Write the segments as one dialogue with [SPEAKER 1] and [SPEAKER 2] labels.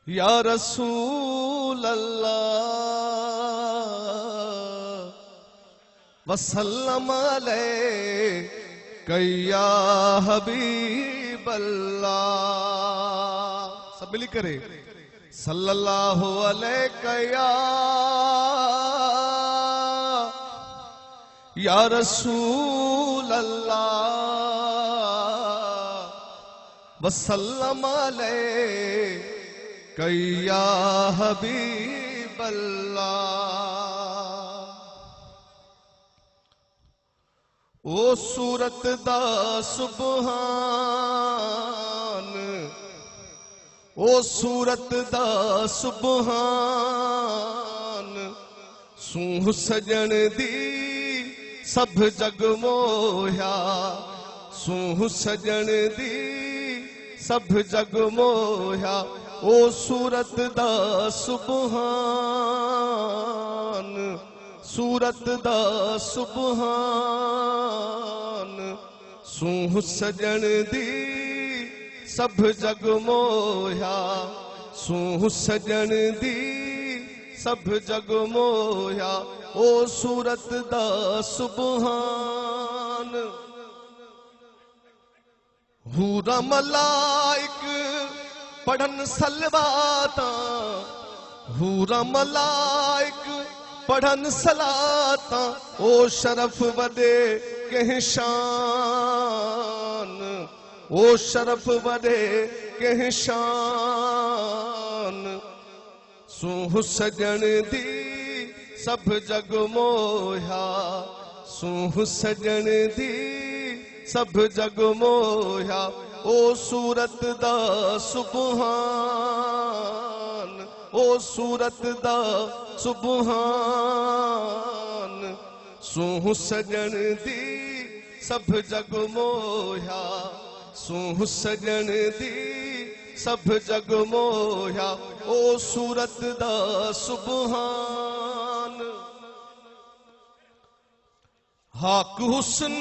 [SPEAKER 1] या रसूल अल्लाह वसल्लम अलैका या हबीब अल्लाह। सब मिली करे सल्लल्लाहु अलैका या रसूल अल्लाह वसल्लम अलैका या हबीब अल्लाह। ओ सूरत दा सुबहान, ओ सूरत दा सुबहान, सूह सजन दी सब जग मोया, सूह सजन दी सब जग मोया। ओ सूरत दा सुबहान, सूरत दा सुबहान, सूह सजन दी सब जग मोया, सूह सजन दी सब जग मोया। ओ सूरत दा सुबहान, हूरा मलाइक पढ़न सलवाता, हूरा मलाइक पढ़न सलाता। ओ शरफ वदे के शान, ओ शरफ वदे के शान, सूह सजन दी सब जग मोया, सूह सजन दी सब जग मोया। ओ सूरत दा सुबहान, ओ सूरत दा सुबहान, सूह सजन दी सब जग मोया, सूह सजन दी सब जग मोया। ओ सूरत दा सुबहान, हाक हुस्न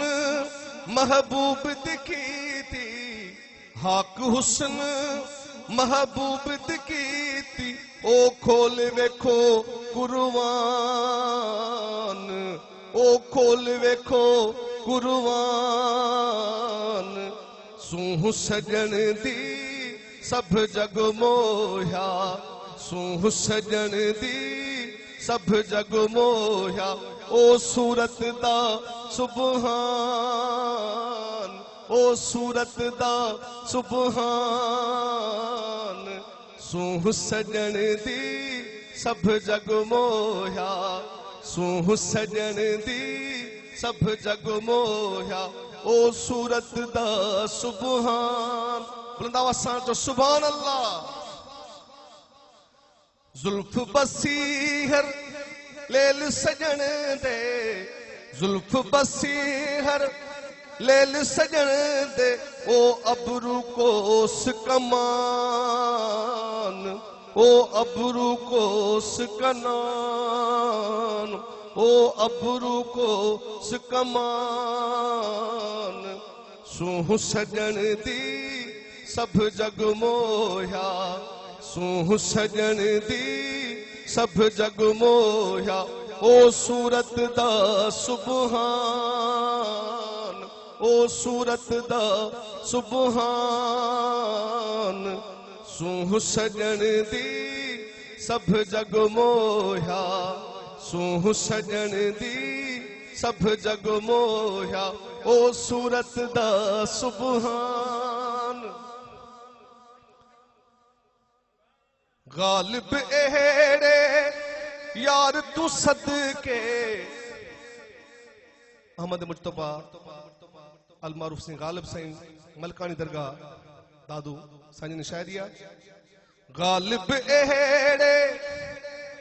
[SPEAKER 1] महबूब दिखी थी, हाक हुस्न महबूब दिखी थी। ओ खोल वेखो कुरबान, ओ खोल वेखो कुरबान, सूह सजन दी सब जग मोया, सूह सजन दी सब जग मोया। ओ सूरत दा सुबहान, ओ सूरत दा सुबहान, सूह सजन दी सब जग मोया, सूह सजन दी सब जग मोया। ओ सूरत दा सुबहान, बुलंदावा जो सुभान अल्लाह। जुल्फ बसीहर लेल सजन दे, जुल्फ बसीहर लेल सजन दे। ओ अबरू कोस कमान, ओ अबरू कोस कनान, ओ अबरू कोस कमान, सूह सजन दी सब जग मोया, सूह सजन दी सब जग मोया। ओ सूरत दा सुबहान, ओ सूरत दा सुबहान, सूह सजन दी सब जग मोया, सूह सजन दी सब जग मोया। ओ सूरत दा सुबहान, गालिब एड़े यार तू सदके। अहमद मुज्तबा अल मारूफ सिंह गालिब सिंह मलकानी दरगाह दादू सांझी ने शायरिया। गालिब एड़े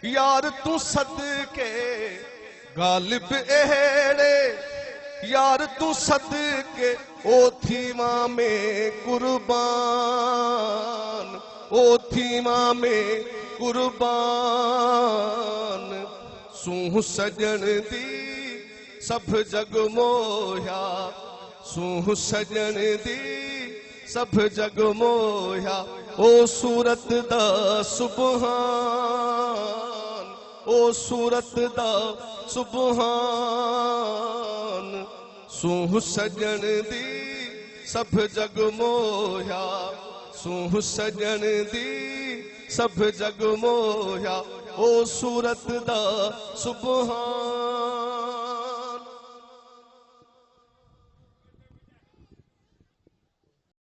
[SPEAKER 1] यार तू सदके, गालिब एड़े यार तू सदके। ओ थीमा में कुर्बान, ओ थीमा में कुर्बान, सूह सजन दी सब जग मोया, सूह सजन दी सब जग मोया ओ सूरत दा सुबहान ओ सूरत दा सुबहान सूह सजन दी सब जग मोया सूह सजन दी सब जग मोया ओ सूरत दा सुबहान